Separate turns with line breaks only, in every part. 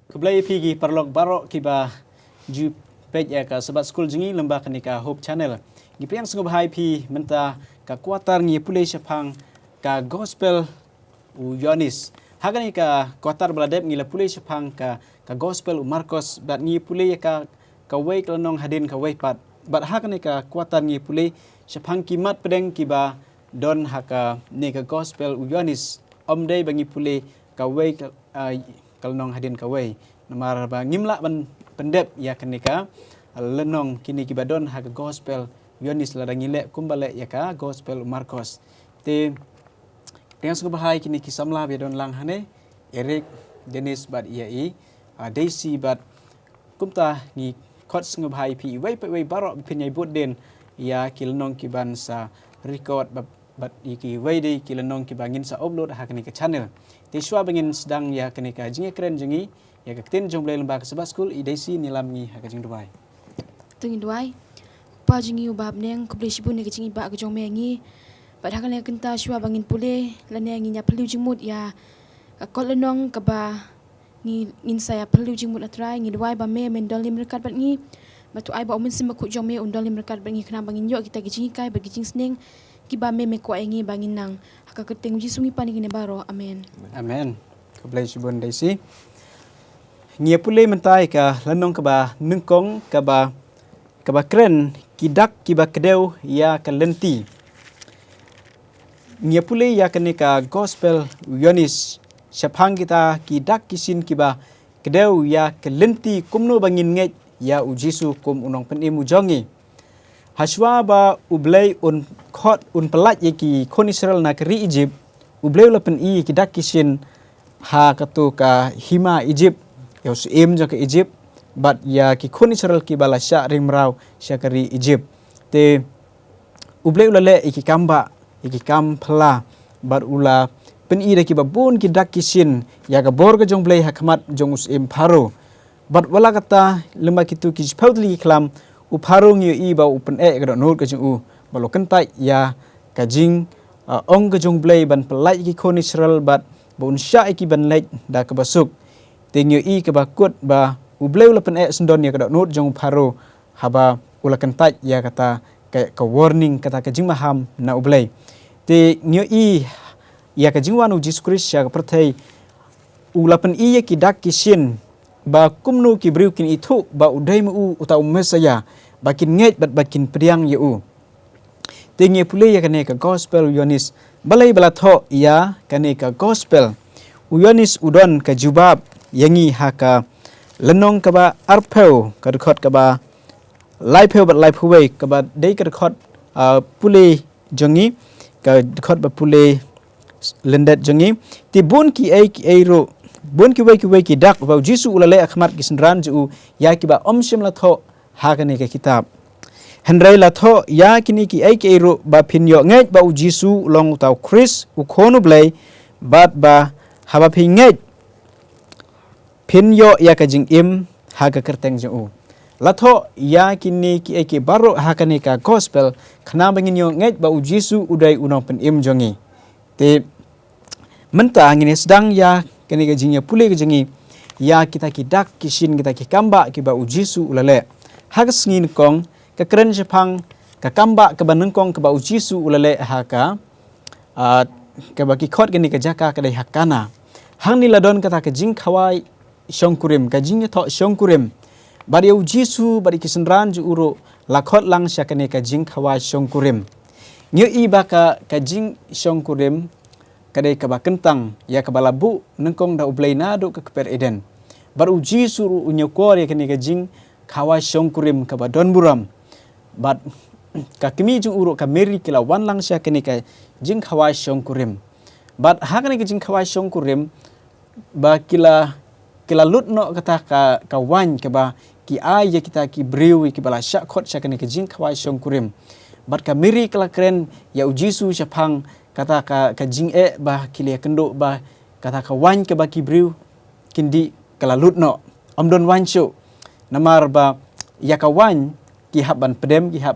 Keblai pigi parlok barok kiba ju pej ka sabat skul jengi lembah kenika Hope Channel. Gipiang sungguh bahai pi menta ka kuatar ngi pulai syapang ka gospel u Yohanes. Hagani ka kuatar beladep ngi la pulai syapang ka gospel u Marcos bat ngi pulai ka wei kelenong hadin ka wei pat. Bat hagani ka kuatar ngi pulai syapang kimat pedeng kiba don haka ni ka gospel u Yohanes. Om dei bangi pulai ka wei kalnong hadin kawai namar ba ngimla ban pendep ya kenika lenong kini kibadon ha gospel Yohanes ladang ngile kumbale ya ka gospel Marcos te dengan suku bahai kini kisamla bedon lang hane Eric Dennis bad iai Daisy bad kumta ni kot sungu bahai pi wei barok pinyai budden ya kilnong kiban sa record bat iki wei dei kilenong kibangin sa upload ha kenika channel Tiswa bangin sedang ya kenika jingi keren jingi ya ketin jomblai lembah kesebab skul idesi nilam ngi ha kajing Dubai.
Tungin Dubai. Pa jingi ubab neng kubli sibun ne kajing ba kajong mengi. Padahal ne kenta shwa bangin pule lane ngi nya perlu jingmut ya kol lenong ka ba ni ngin saya perlu jingmut atrai ngi Dubai ba me mendol lim rekat bat ngi batu ai ba umin sim ku jong me undol lim rekat bat ngi kena bangin yo kita kajing kai ba kajing sneng kiba me ko ngi bangin nang haka keting uji sungi pani kene baro amen
amen kublai sibun daisi ngia pule mentai ka lenong ka ba nengkong ka ba keren kidak kiba kedeu ya kalenti ngia pule ya kenika gospel Yohanes syapang kita kidak kisin kiba kedeu ya kalenti kumno bangin nget ya ujisu kum unong penimu jongi Haswa ba ublay un khot un pelat yaki kon Israel na keri Egypt ublay lapen i kidak kisin ha katu ka hima Egypt ya usim jo ke Egypt bat ya ki kon Israel ki bala sya rimrau sya keri Egypt te ublay ulale iki kamba iki kampla bat ula pen i ki babun kidak kisin ya ka bor ka jong blay hakmat jong usim paro bat wala kata lemba kitu ki paudli klam uparung yu i ba upen ka nur ka jing u balo kentai ya kajing ong ka jong blay ban pelai ki kon Israel bat ba unsya ki ban lek da ka basuk ting yu i ka bakut ba ublay ula pen sendon ya ka nur jong uparo haba ula kentai ya kata ka warning kata kajing maham na ublay te nyu i ya kajing wanu Jesus Christ ya ka pertai ula pen i ki dak kisin ba kumnu ki briu kin itu ba udai mu utau mesaya bakin nget bat bakin priang yu tingi pule ya kane ka gospel Yohanes balai bala tho ya kane ka gospel Yohanes udon ka jubab yangi haka lenong ka ba arpeu ka khot ka ba laipeu bat laipuwe ka ba dei ka khot pule jongi ka khot ba pule lendet jongi tibun ki ai ro bon ki wei ki dak ba Jisu ulale akhmat kisnran ju ya ki ba omsim la tho ha kane ka kitab hendrai la tho ya kini ki ai ke ro ba pinyo ngai ba Jisu long tau Chris u khonu blai bat ba haba pingai pinyo ya ka jing im ha ka kerteng ju la tho ya kini ki ai ke baro ha kane ka gospel khana bangin yo ngai ba Jisu udai unong pen im jongi te menta ngini sedang ya kene ka jingya pule ka jingi ya kita kidak kisin kita ki kamba ki ba Jisu ulale hagas ngin kong ka keren Jepang ka kamba ka baneng kong ka ba Jisu ulale haka ka ba ki khot kene ka jaka ka dai hakana hang ni ladon kata ka jing khawai shongkurim ka jingya tho shongkurim bari Jisu bari kisenran ju uro la khot lang sya kene ka jing khawai shongkurim nyu i ba ka jing shongkurim kadai kaba kentang ya kabala bu nengkong da ublay nado ka keper Eden baru Jisu unyokor ya kene kajing kawa shongkurim kaba don buram bat ka kimi jing uro ka meri kila wan lang sya kene ka jing kawa shongkurim bat ha kene kajing kawa shongkurim ba kila lutno kata ka wan kaba ki ai ya kita ki brewi ki bala sya khot sya kene kajing kawa shongkurim bat ka meri kala keren ya Jisu syapang kata ka jing bah kilia kendo bah kata ka wan ke baki briu kindi kalalut no omdon wancho namar ba ya ka wan ki haban pedem ya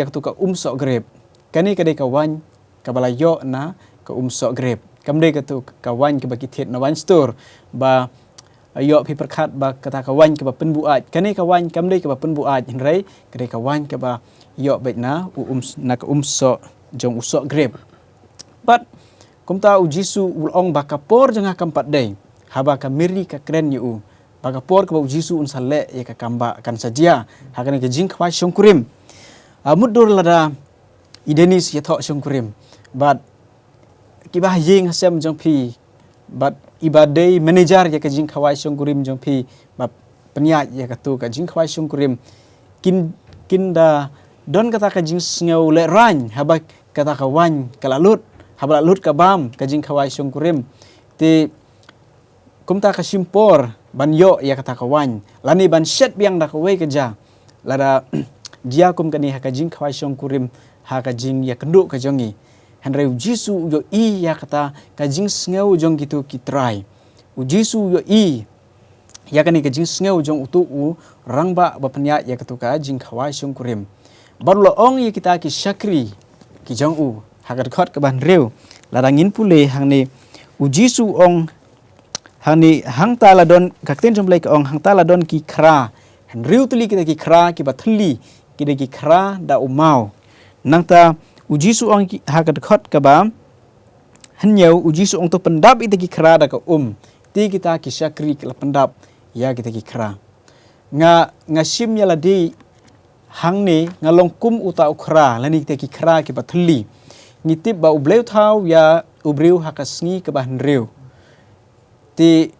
kata ka umso grep kani kadai ka wan ka bala yo na ka umso grep kamde ka wan ke baki thet na wan store ba yo pi perkat ba kata kawan ke ba penbuat kani kawan kamdei ke ba penbuat henrei kade kawan ke ba yo betna nak so jong usok grep but kumta u Jisu ulong ba kapor janga kampat dei haba ka miri ka kren yu ba kapor ke ba u Jisu un sale ya ka kamba kan saja hakane ke jing khwa shongkurim mudur lada idenis ya thok shongkurim but kibah ying hasem jong pi but ibadai manager ya ka jing khawai shongkurim jong pi ba penyat ya ka tu ka jing khwai shongkurim kinda don kata ka jing sngew le ran haba kata ka wan kalalut haba lut ka bam ka jing khawai shongkurim ti kumta ka simpor ban yo ya kata ka wan lani ban shet biang da ka we ka ja lada dia kum kani ha ka jing khawai shongkurim ha ka jing ya kenduk ka jongi Henry Jisu yo ya kata kajing sngew jong gitu kitrai. Jisu yo ya kani kajing sngew jong utu rangba bapenya ya katu kajing khawai shongkurim. Baru ong ya kita ki syakri ki jong hagat khot ke ban rew. Larangin pule hang ni Jisu ong hang ni hang taladon kakten jomblai ke ong hang taladon ki kra. Henry tuli kita ki kra ki bathli kita ki kra da umau. Nangta Jisu ong hagat khot ka ba hanyau Jisu ong to pendap ite ki kra da ka ti kita ki syakri ki pendap ya kita ki kra nga sim ya ladi hang ni ngalong kum uta ukra lani kita ki kra ki bathli ngitip ba ubleu thau ya ubriu hakasngi ka ba hnreu ti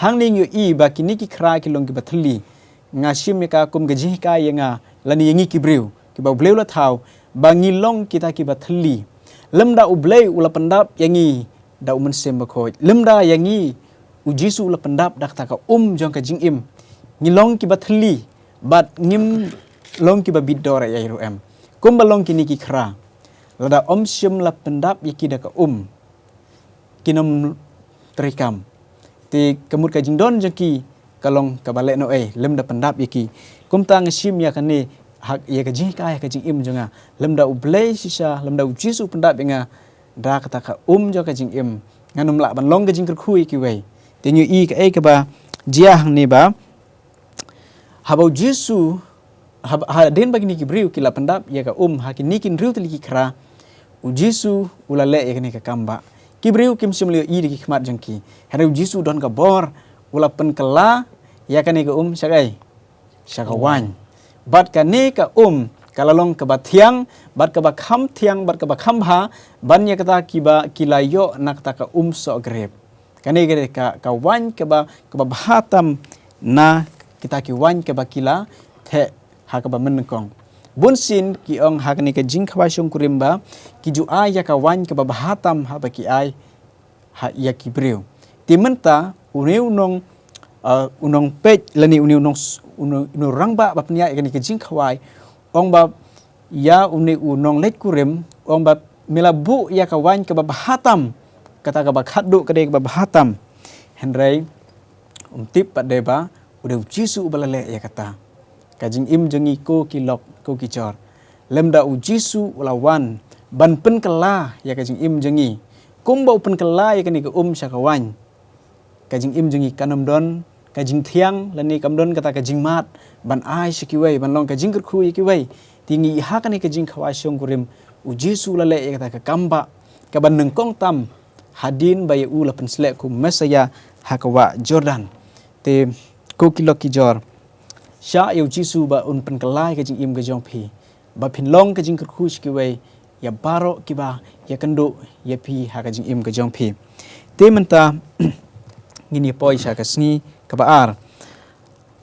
hang ni nyu ba kini ki kra ki long ki bathli nga sim ya ka kum gaji ka ya nga lani yangi ki briu ki ba ubleu la thau bangilong kita ki bathli lemda ublei ula pendap yangi da umen sem bakoi lemda yangi Jisu ula pendap dak ta ka jong ka jing im ngilong ki bathli bat ngim long ki babidor ya iru em kum balong ki ni ki khra lada sim la pendap yaki da ka kinom trikam ti kemut ka jing don jaki kalong ka balek no lemda pendap yaki kum tang sim ya kani hak ya ka jing ka ya ka jing im jonga lemda ublei sisa lemda Jisu pendap nga da kata ka jo ka jing im nganum la ban long ka jing khui ki wei tinyu ka ka ba jia hang ni ba habau Jisu ha den bagi ni ki briu ki la pendap ya ka hakini kin riu tli ki khra Jisu ulale ya ni ka kamba ki briu kim sim li di ki khmat jangki haru Jisu don ka bor ula pen kala ya ka ni ka sakai sakawan bat ka ne ka kalalong ka bathiang bat ka bakham thiang bat ka bakham ha ban ya kata kiba kilayo nak ta ka so grep kane gere ka wan ka ba bahatam na kita ki wan ka ba kila the ha ka ba menengkong bunsin ki ong ha ni ka jing khwa shongkurim ba ki ju ai ya ka wan ka ba bahatam ha ba ki ai ha ya ki breu timenta uneu nong unong pej lani uneu nong unong rangba bapnya ikani ke jing khawai ong ba ya unong let kurim ong ba milabu ya kawan ke bahatam kata ka bakhadu ke de bahatam henrei tip pat deba udah Jisu balale ya kata kajing im jengi ko kilok ko kicor lemda Jisu ulawan ban pen kala ya kajing im jengi kumba pen kala ya kani ke syakawan kajing im jengi kanam don kajing thiang lani kamdon kata kajing mat ban ai sikiwei ban long kajing kerkhui kiwei tingi ha kani kajing khawai shongkurim Jisu lale kata ka kamba ka ban nengkong tam hadin baye la penslek ku mesaya hakawa Jordan te ko kilok ki jor sha yu Jisu ba un pen kalai kajing im gajong pi ba phin long kajing kerkhui sikiwei ya baro kiba ya kendo ya pi ha kajing im gajong pi te menta ngini poi sha ka sngi kabaar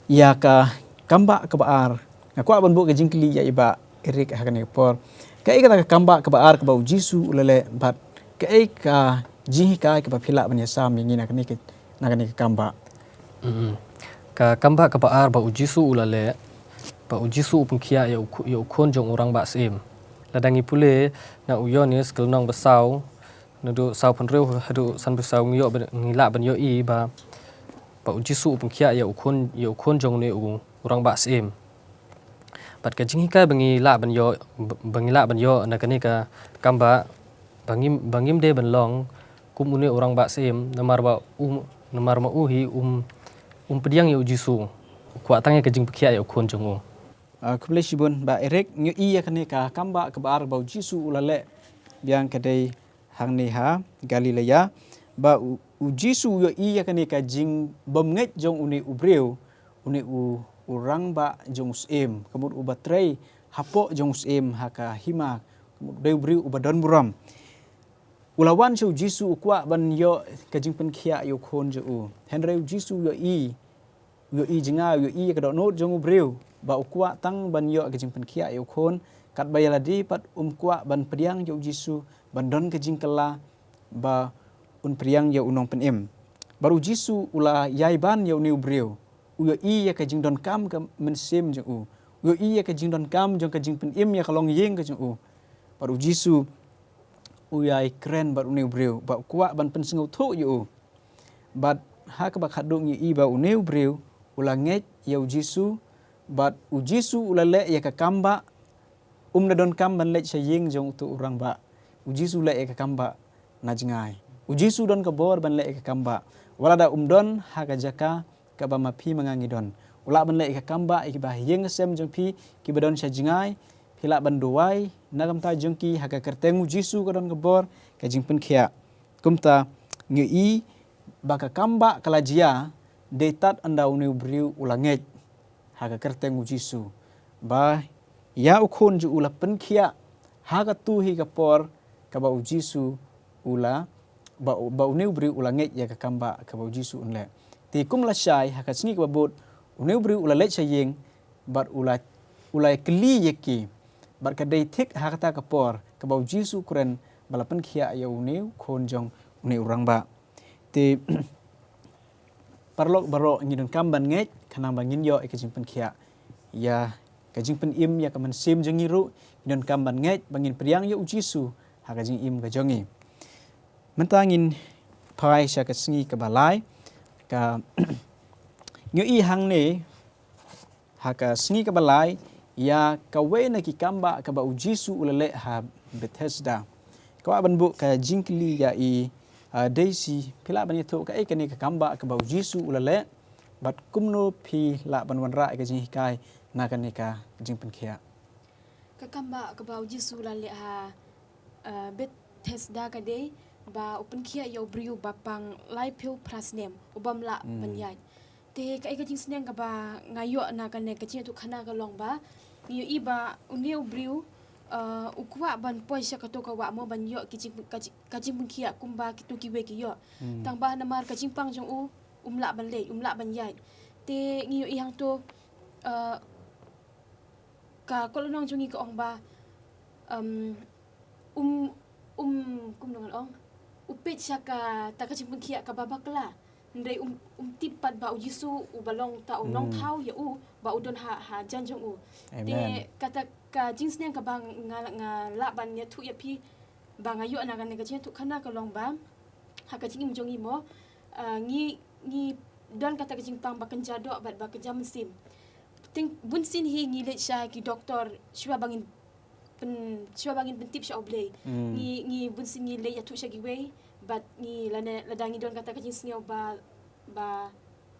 ya ka kamba kabaar ngaku aban bu kajing kli ya iba erik hakane por kai kata kamba kabaar ka bau Jisu lele bat kai ka jihi ka ka phila ban yasam ngi nak ni kamba
ka kamba kabaar bau Jisu ulale bau Jisu pungkia ya ukon jong orang ba sim ladangi pule na uyonis kelnong besau nadu sau penreu hadu san besau ngio ngila ban yo ba Pak Jisu pungkia ya ukon jong ne orang ba sim bat ka jingi ka bangi la ban yo na kani ka kamba bangim de ban long kum une orang ba sim namar ma uhi pediang ya ujisu kwa tangnya kejing pekia ya ukon jongo.
Kublai shibun ba erek nyu iya kene ka kamba ke bar ba Jisu ulale biang kedai hang neha Galilea ba Jisu yo iya kene ka jing bomnget jong uni ubreu uni urang ba jong usem kemud ubatrei hapo jong usem haka hima kemud deu breu ubadon buram ulawan chu Jisu ukwa ban yo ka jing pen khia yo khon jo henry Jisu yo i jinga yo i ka do not jong ubreu ba ukwa tang ban yo ke jing pen khia yo khon kat bayaladi pat kwa ban priang yo Jisu ban don ke jing kala ba priang yo unong pen em baru Jisu ula yai ban yo new breu yo i ya ke jing don kam ka men sem jo yo i ya ke jing don kam jong ke jing pen em ya kalong yeng ke jo baru Jisu uyai keren ba new breu ba kwa ban pen singu tho yo bat ha ka ba khadung i ba new breu ula nget yo Jisu bat Jisu ulale ya ka kamba na don kam ban le sa yeng jong tu orang ba Jisu le ya ka kamba na jingai Jisu don ka bor ban le ya ka kamba wala da don ha ka jaka ka ba mapi mangangi don ula ban le ya ka kamba ki ba yeng sem jong pi ki ba don sa jingai pila ban doai nagam ta jong ki ha ka kerteng Jisu ka don ka bor ka jing pen khia kumta ngi ba ka kamba kala jia detat anda uni briu ulanget haga kerteng Jisu ba ya ukon ju ula penkhia haga tu hi ka por ka ba Jisu ula ba uneu bri ula nget ya ka kamba ka ba Jisu unle ti kum la shai haga sngi ka bot uneu bri ula let sayeng bar ula kli yeki bar ka dei thik haga ta ka por ka ba Jisu kuren bala penkhia ya uneu khon jong uneu rang ba ti parlok baro ngidon kamban nget kanang bangin yo ke jing pen khia ya ke jing pen im ya kaman sim jong iru ngidon kamban nget bangin priang yo Jisu ha ka jing im ka jongi mentangin pai sya ka sngi ka balai ka nyu i hang ne ha ka sngi ka balai ya ka we na ki kamba ka ba Jisu ulale ha Bethesda ka ban bu ka jingkli ya i Daisy pila ban itu ka ekene ka kamba ka ba Jisu ulale bat kumno pi la ban wan ra ka jing kai na kan ka jing pen khia
ka kamba ka ba Jisu ulale ha Bethesda ka dei ba open khia yo briu ba pang lai phiu prasnem ubam la banyai te ka jing sneng ka ba ngayo na kan ka jing tu khana ka long ba ni iba uneu briu ukwa ban poisa ka to ka wa mo ban yo kajing mungkia kumba kitu kiwe ki yo tang ba namar kajing pang jong umla ban yai te ngiyo ihang to ka kolonong jongi ka ong ba kum nongan ong upit sya ka ta kajing mungkia ka babakla ndai tipat ba Jisu ubalong ta nong thau ya ba udon ha jan jong te kata ka jings neng ka bang nga la ban ya thu ya pi ba ngayo na kan ka chen tu khana ka long ba ha ka jing jong mo ngi don kata ka jing pang ba kan jado ba ka jam sim ting bun sin hi ngi le sha ki doktor shwa bangin pentip sha oblay ngi bun sin ngi le ya thu sha gi we but ngi ladangi don kata ka jing sneo ba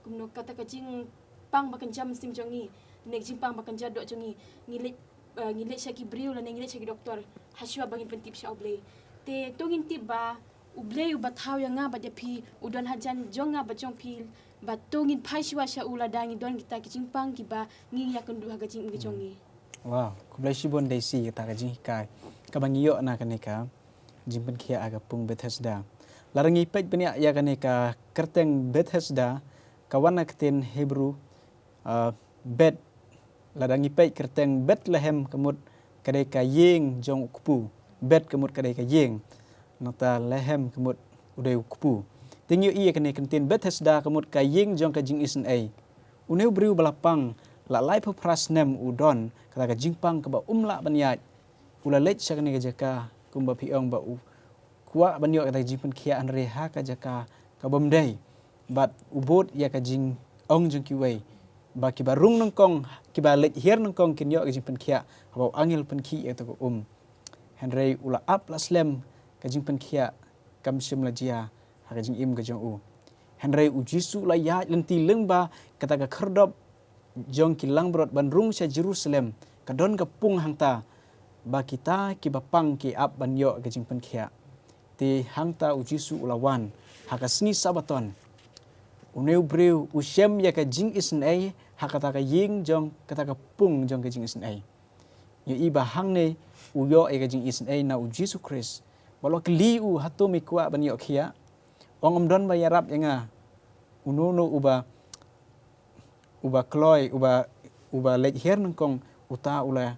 kumno kata ka jing pang ba kan jam sim jongi nek jing pang ba kan jado jongi ngi le sha ki briu la ngi le sha ki doktor hashwa bangin pentip sha oblay te tongin tip ba ublay ba thaw ya nga ba de pi udon hajan jonga ba jong pil ba tongin phai shwa sha ula dangi don kita ki jing pang ki ba ngi ya kan du ha ga jing ngi jongi
wow kublai shibon Daisy ta ka jing kai ka bangi yo na kan ka jing pen khia aga pung Bethesda larangi pej benia ya kan ka kerteng Bethesda kawana keten Hebrew bet ladangi pej kerteng Bethlehem kemut kadai ka yeng jong kupu bet kemut kadai ka yeng nota lehem kemut udai kupu tingyu iya kene kenten Bethesda kemut ka yeng jong ka jing isen ai uneu briu balapang la lai phu prasnem udon kata ka jingpang ka ba umla banyat ula lech sa kene ka jaka kumba piong ba kuwa banyo kata jingpen khia an reha ka jaka ka bomdai bat ubot ya ka jing ong jong kiwei ba ki ba rung nang kong ki ba lech hier nang kong kin yo ka jingpen khia ba angel pen khi ya to henry ula up la slem ka jingpen khia kam sim la jia ha ka jing im ka jong Henry ujisu la ya lenti lengba kata ka kerdop jong kilang berot bandrung sa Jerusalem kadon ka pung hangta ba kita ki bapang ki ap banyo ka jing penkhia ti hangta ujisu ulawan hakasni sabaton uneu breu usem ya ka jing isen ai hakata ka ying jong kata ka pung jong ka jing isen ai yu iba hang ne uyo e ka jing isen ai na ujisu Christ walau keli u hatu mi kwa banyo khia ong don ba yarap yanga unono uba kloy uba lej her nang kong uta ula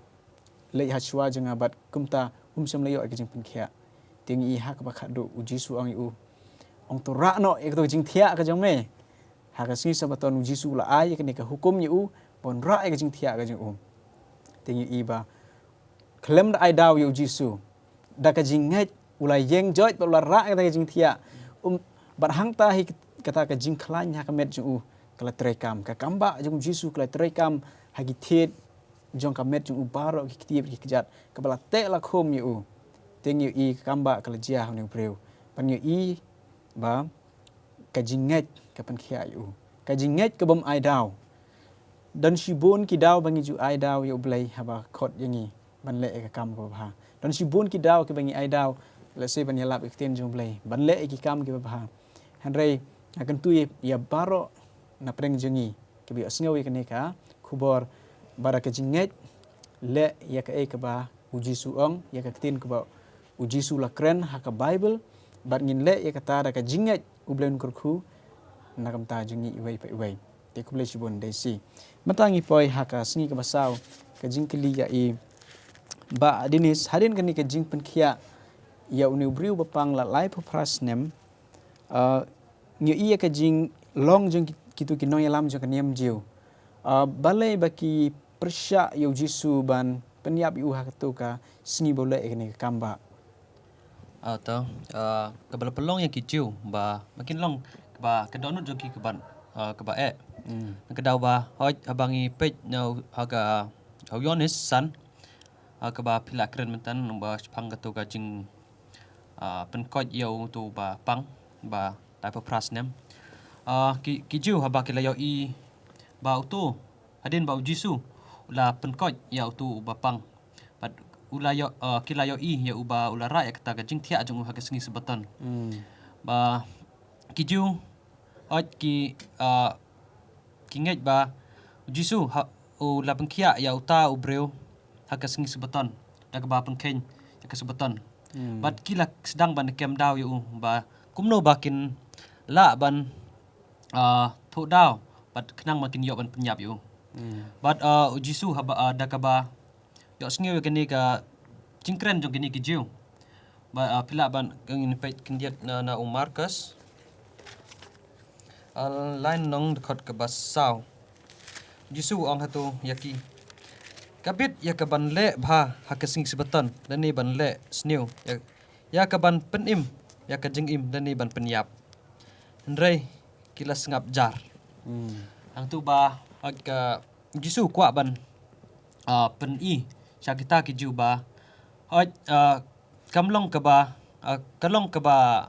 lej hachwa janga bat kumta umsam leyo ke jing penkhia ting i hak ba khadu ujisu ang u ong to ra no ek to jing thia ka jong me ha ka si sabaton ujisu la ai ke ne ka hukum yu bon ra ke jing thia ka jing ting i ba klem da ai daw yu ujisu da ka jing ngai ula yeng joj ba la ra ka jing thia bat hang ta hi kata ka jing klan ha ka met jung kala trekam ka kamba jung Jisu kala trekam hagi thet jong ka met jung baro ki tiep ki kejat ka bala te la khom yu teng yu i kamba kala jia hang breu pan yu i ba ka jinget ka pan khia yu ka jinget ka bom ai daw dan shibon ki daw bangi ju ai daw yu blai haba khot yangi ban le ka kam ko ba dan shibon ki daw ki bangi ai daw la se ban yalap ikten jung blai ban le ki kam ki ba Henry akan tu ya baro na preng jengi ke bi asngawi ke neka khubor bara ke jinget le ya ka e ka ba ujisu ong ya ka tin ka ba ujisu la kren ha ka Bible bar ngin le ya ka ta da ka jinget ublen kurku na kam ta jengi iwai pa iwai te ku ble shibon dai si matangi poi ha ka sngi ka basaw ka jingkli ya i ba dinis harin ka ni ka jing penkhia ya uni briu bapang la lai pu prasnem nyu iya ka jing long jeng kitu kinong yalam jeng kaniam jiu balai baki persya yu Jisu ban penyap yu ha tu ka sngi boleh ni kamba
atau kebal pelong yang kicau ba makin long ba kedonut joki keban keba kedau ba hoj abangi pej nau aga Yonis san keba pilak keren mentan ba pang katu ka jing penkoj yau tu ba pang ba type prasnem kiju haba kilayo i ba tu adin ba Jisu ula penkoj yau tu ba pang bat ula yo kilayo i ya uba ula ra ya kata ka jing thia jong ha ka sengi sebatan ba kiju ot ki kinget ba Jisu ha ula pengkia ya uta ubreu ha ka sengi sebatan da ka ba pengken ya ka sebatan bat kila sedang ban kem daw yu ba kumno bakin la ban thu daw bat kenang makin yo ban penyap yu bat Jisu haba da ka ba yo sengi kini ka cingkren jong kini kijiu ba pila ban ngin pet kindiat na Markus line nong dekat ke basau Jisu ang hatu yaki kabit ya ka ban le bha ha ka sing sebeton dan ni ban le sniu ya ka ban penim ya ka jingim dan ni ban penyap ndrei kilas ngap jar ang tu ba ag ka Jisu kwa ban pen i syakita kiju ba oj kamlong ke ba kalong ke ba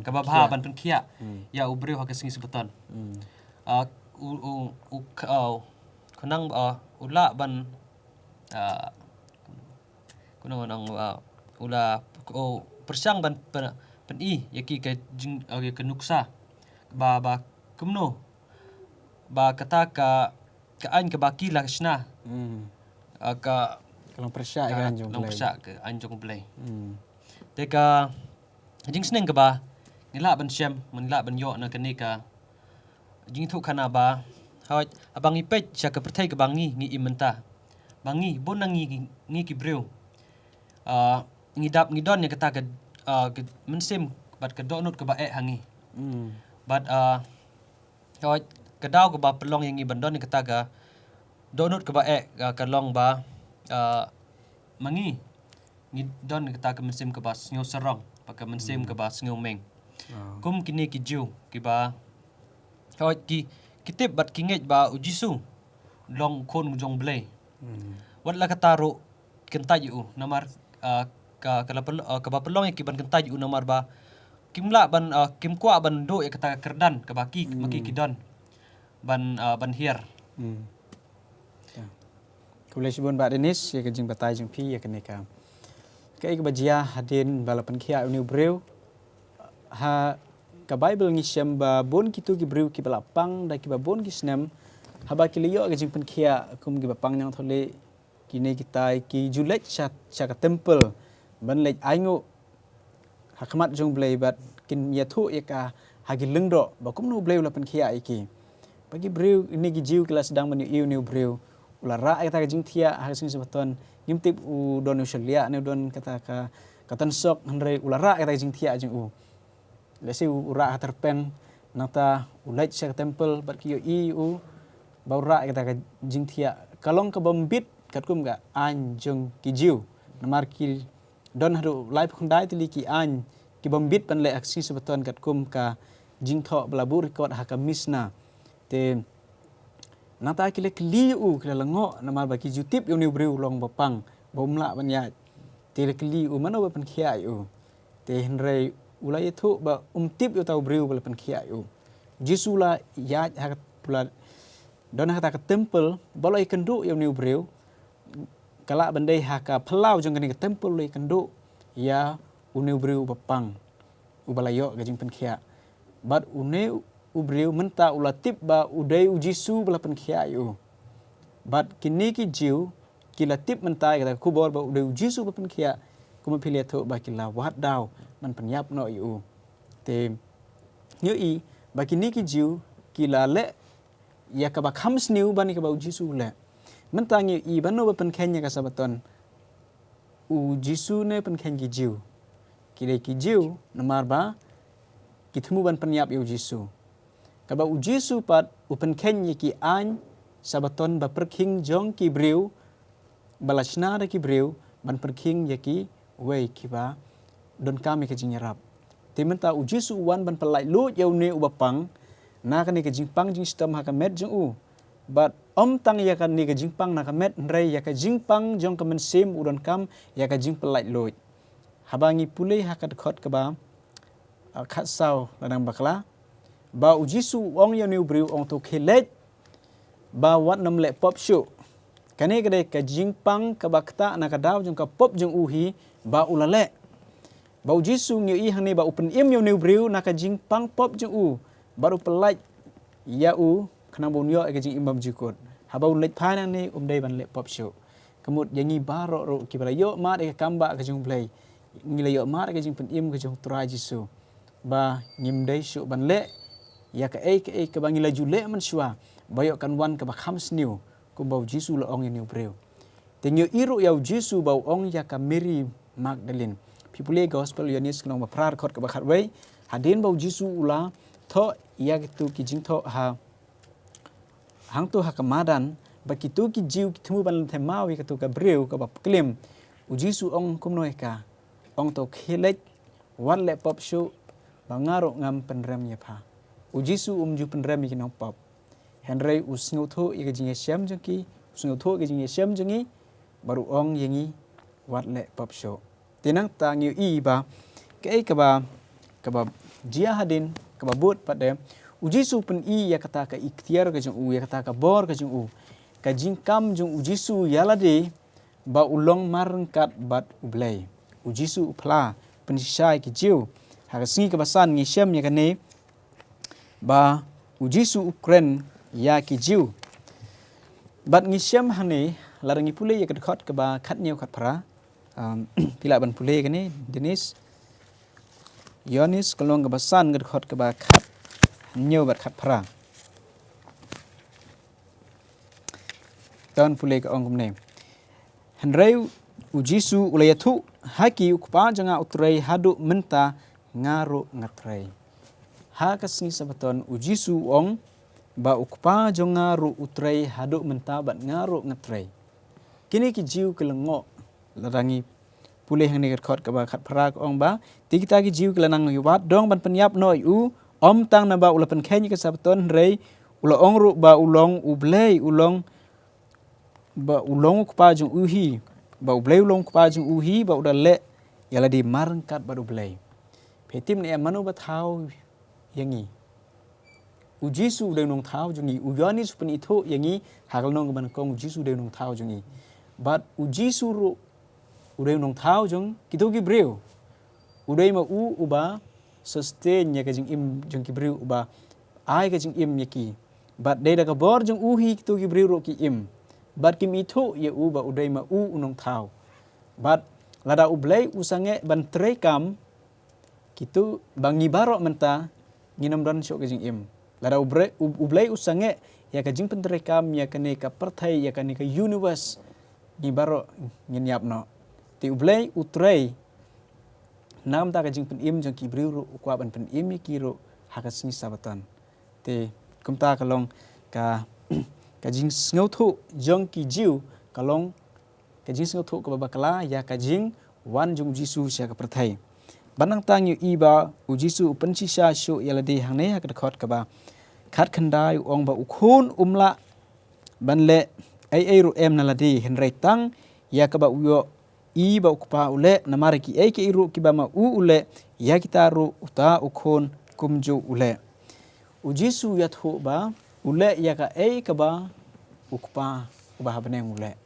kababha ban penkhia ya ubreu ha ka sing sebeton kunang ula ban kunang nang ula persang ban pen i yaki ka jing ka nuksa ba kumno ba kata ka an ka baki la shna ka
kalong persya kan jong
long persya ke anjong blai teka jing sneng ka ba ngila ban syam menila ban yo na kanika jing thu kana ba hoj abang ipet sya ka perthai ka bangi ngi imenta bangi bon ngi ki breu ngidap ngidon ya kata ka mensem bat ka donut ka ba hangi bat hoj kadaw ka ba pelong yang ngi bandon ni kata ka donut ka ba ka long ba mangi ngidon kata ka mensem ka ba snyo sarong paka mensem ka ba snyo meng kum kini ki jiu ki ba hoj ki kitip bat kinget ba Jisu long kon jong blai wat la kataru kentaj u namar ka ba pelong ki ban kentaj u namar ba kimla ban kimkwa ban do ya kata kerdan ke baki maki kidon ban hier.
Kulai sibun ba Dennis ya kejing batai jeng pi ya keneka. Kai ke bajia hadin balapan kia uniu breu ha ka Bible ngisem ba bon kitu ki breu ki balapang da ki ba bon ki snem ha ba ki liyo kejing pen kia kum ki bapang yang thole kini kita ki julet cha ka temple ban lek aingo hakmat jong blei bat kin ya thu ya ka hagi lengdo ba kum no bleu lapan kia iki bagi breu ini ki jiu kelas sedang menu iu new breu ulara kita kejing tia hasin sebeton ngimtip u don Australia ne don kata ka katan sok handrai ulara kita kejing tia jeng u lesi ura terpen nata ulait sa temple bat kiyo u baura kita kejing tia kalong ka bombit katkum ga anjung ki jiu namar ki don hadu live khundai tili ki an ki bombit pan le aksi sebeton katkum ka jing tho belabur record ha ka misna te nata kile kliu kile lengo namar baki jutip yu ni breu long bapang bomla banya te le kliu mano ban khia yu te henrei ulai thu ba tip yu tau breu ban khia yu jisula ya ha pula don ha ta ka temple boloi kendu yu ni breu kala bandai ha ka phalau jong ni ka temple le kendu ya uni breu bapang ubalayo gajing pen khia bat une ubreu menta ulatip ba udai ujisu belapan khiayu bat kini ki jiu kilatip menta kata kubor ba udai ujisu belapan khia kuma pilih tu ba kila wat daw man penyap no yu te nyu i ba kini ki jiu kila le ya ka ba khams new bani ka ba ujisu le menta nyu i bano ba pen khenya ka sabaton ujisu ne pen khen ki jiu kile ki jiu namar ba kitemu ban penyap yu ujisu kaba ujisu pat upen kenya ki an sabaton ba perking jong ki breu balachna da ki breu ban perking yaki wei ki ba don kami ke jinyarap timenta ujisu wan ban pelai lu yau ne ubapang na kan ke jingpang jing stem ha ka met jong u but tang ya kan ni ke jingpang na ka met rei ya ka jingpang jong ka men sim udon kam ya ka jing pelai lu habangi pulei ha ka khot ka ba khat sau ladang bakla ba ujisu ong ya new brew ong to khilet ba wat nam le pop show kane kade ka jingpang ka bakta na ka daw jong ka pop jong uhi ba ulale ba ujisu ngi i hang ni ba open im ya new brew na ka jingpang pop jong u baru pelaj ya u khnang bon yo ka jing imam jikot ha ba ulet phana ni dei ban le pop show kemut yangi baro ro ki bala yo ma de ka kamba ka jong play ngi le yo ma ka jing pen im ka jong tra jisu ba ngim dei show ban le ya ka ke bangi la jule man shwa bayo kan wan ka ba khams new ku bau jisu la ong new breu tenyo iru ya jisu bau ong ya ka Mary Magdalene pipule gospel yonis knong ba prar khot ka ba khat wei hadin bau jisu ula tho ya tu ki jing tho ha hang tu ha ka madan ba ki tu ki jiu ki thumu ban the mawi ka tu ka breu ka ba klim u jisu ong kum noi ka ong to khelek wan le pop show bangaro ngam penrem ya pha ujisu ju penrem ki nong pop henrei usngu tho i jing syam jengki usngu tho jing syam jengi baru ong yengi wat le pop show tinang ta ngi i ba ka ba jia hadin ka ba bot pade ujisu pen i ya kata ka ikhtiar ka jeng u ya kata ka bor ka jeng u ka jing kam jeng ujisu yalade ba ulong marengkat bat ublei ujisu phla pensai ki jiu ha singi ka basan ngi syam ya kane ba ujisu Ukraine ya ki jiu bat ngisyam hane larangi pule ya khot ka ba khat new khat phara pila ban pule kane Dennis Yonis kolong ka basan khot ka ba khat new bat khat phara ton pule ka ong kumne henrei ujisu ulayathu haki ukpa janga utrei hadu menta ngaru ngatrei ha kasngi sabaton ujisu ong ba ukpa jonga ru utrei hadu menta bat ngaru ngatrei kini ki jiu kelengo larangi puleh ni khot ka ba khat phara ong ba tikita ki jiu kelanang yuwat dong ban penyap noi u tang na ba ulapan khen ka sabaton rei ula ong ru ba ulong ublei ulong ba ulong ukpa jong uhi ba ublei ulong ukpa jong uhi ba udale yala di marangkat ba ublei Petim ne manu ba thau yangi. Ujisu de nong thau jungi Yohanes pen itu yangi hakal nong ban kong ujisu de nong thau jungi. But ujisu ro udah nong thau jung kitu ki breu. Udah ma uba sustain ya kajing im jung ki breu uba ai kajing im yaki. But de da ka bor jung hi kitu ki breu ro ki im. But kim itu ya uba udah ma unong thau. But lada ublay usange ban trekam kitu bangi barok menta nginam dan syok kajing im. Lada ublay usange ya kajing pentrekam ya kane ka perthai ya kane ka universe ni barok nginyap no. Ti ublay utray nam ta kajing pen im jong ki briu ro kwa ban pen im ki ro hakas ni sabatan. Te kumta kalong ka kajing sngo thu jong ki jiu kalong kajing sngo thu ka babakala ya kajing wan jong jisu sia ka perthai. Banang tang yu iba ujisu upen sisa shu yaladi hangne ha ka khot ka ba khat khandai ong ba ukhun umla banle ai ru em naladi henrai tang ya ka ba uyo iba ukpa ule namari ki ai ke iru ki ba ma ule ya kita ru uta ukhun kumju ule. Ujisu yat hu ba ule ya ka ai ka ba ukpa ubah beneng ule.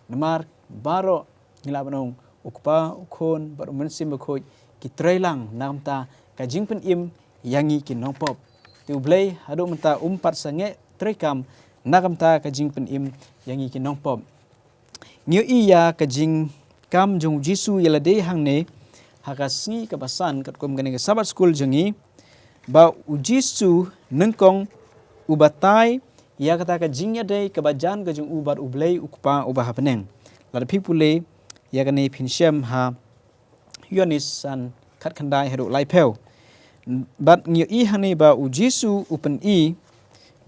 Namar baro ngila banong ukpa ukhun bar mensim bakhoi ki trailang namta ka jingpen im yangi ki nongpop. Ti ublay hadu menta umpat sange trekam nakamta ka jingpen im yangi ki nongpop. Ngiu iya ka jing kam jong jisu yalade hangne hakasngi ka basan kat kom gane ka sabat school jangi ba ujisu nengkong ubatai ya kata ka jingya dei ka bajan ka jong ubat ublay ukpa ubah peneng. Lada pipule ya gane pinshem ha Yohanes san kat khandai hadu laipeu. Bat ngiu i hane ba ujisu upen i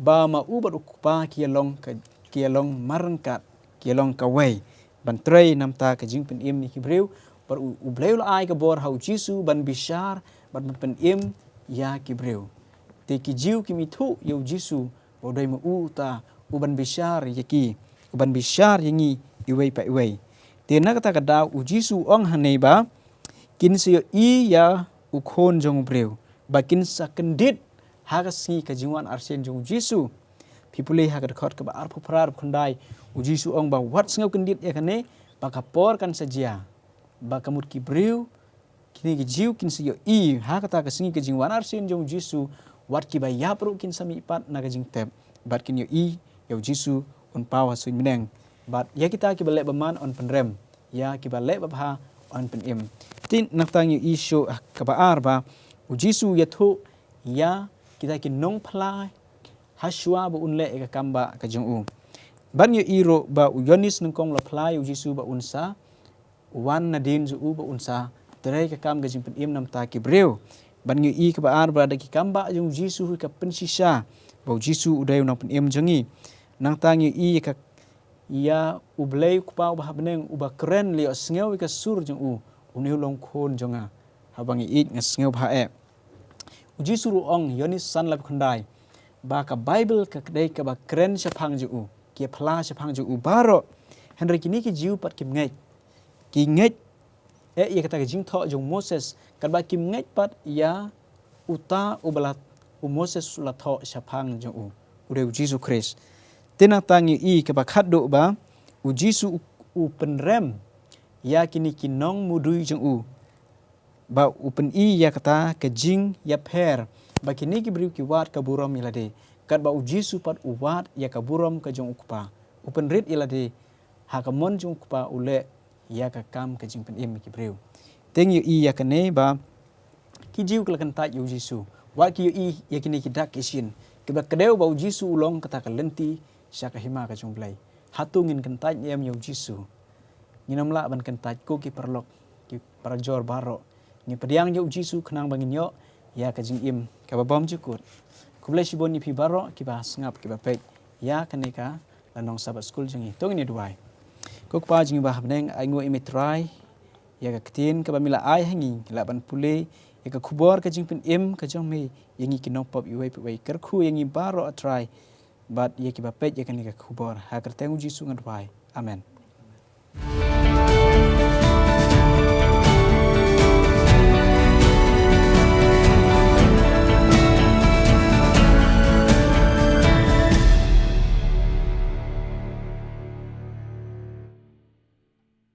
ba ma ubat ukpa kialong marangkat kialong kawai. Ban trei namta ka jing pen im ni kibreu par ubleu la ai ka bor hau jisu ban bishar ban pen im ya kibreu. Te ki jiu ki mitu ya jisu bodai ma uta uban bishar yaki uban bishar yangi iwei pa iwei. Te na kata kada ujisu ong hane ba kin se i ya ukhon jong breu ba kin sa kendit hagasngi ka jingwan arsen jong jisu. Pipule ha ka khot ka ba arpu prar khandai ujisu ong ba wat sngau kendit ya kane ba kapor kan sajia ba kamut ki breu kini ki jiu kin se i ha kata ka singi ka jingwan arsen jong jisu wat ki ba ya pro kin sami pat na ka jing tep bat kin yo i yo jisu un pawa suin meneng bat ya kita ki balek baman on penrem ya ki balek babha on pen im tin naktang yo i show ka ba ar ba ujisu ya thu ya kita ki nong pla haswa ba unle ka kamba ka jong u ban yo iro ba Yohanes nengkong la pla ujisu ba unsa wan nadin zu ba unsa terai ka kam ga jing pen im nam ta ki breu ban yo i ka ba ar ba da ki kamba jong jisu ka pensisa ba jisu udai nang pen im jangi nang tang yo i ka ya ublay kupa ba beneng uba keren li sngew ka sur jong u uniu long khon jonga habangi it nga sngew ba e ujisu ru ong Yohanes san lab khandai ba ka bible ka dei ka ba keren saphang ju u ki phla saphang ju u baro henry kini ki jiu pat kim ngai ki ngai ya kata ka jing tho jong Moses kan ba kim ngai pat ya uta ubalat Moses la tho saphang jong u ure Jisu Christ tena tangi i ka ba khaddo ba Jisu u penrem ya kini kinong mudui jong u ba upen i ya kata ka jing ya pher ba kini ki briu ki wat ka buram ilade kat ba Jisu pat uwat ya ka buram ka jong ukpa upen rit ilade ha ka mon jong ukpa ule ya ka kam ka jing pen im ki briu teng yu i ya kane ba ki jiu ka kan ta yu Jisu wa ki yu i ya kini ki dak isin ke ba kadeu ba Jisu ulong kata ka lenti sya ka hima ka jong blai hatungin kan ta yam yu Jisu nginam la ban kan ta ko ki perlok ki parajor baro ni pediang yu Jisu khnang bangin yo ya ka jing im ka ba bom jukut kublai sibon ni pi baro ki ba ngap ki ba pek ya kanika lanong sabat school jangi tong ni duai ko pa jing ba habneng ai ngo imitrai ya ka ktin ka ba mila ai hangi la ban pule ya ka khubor ka jing pen im ka jong me yangi ki nong pop iwei pe ker khu yangi baro atrai bat ya ki ba pek ya kanika khubor ha kerteng Jisu ngadwai amen.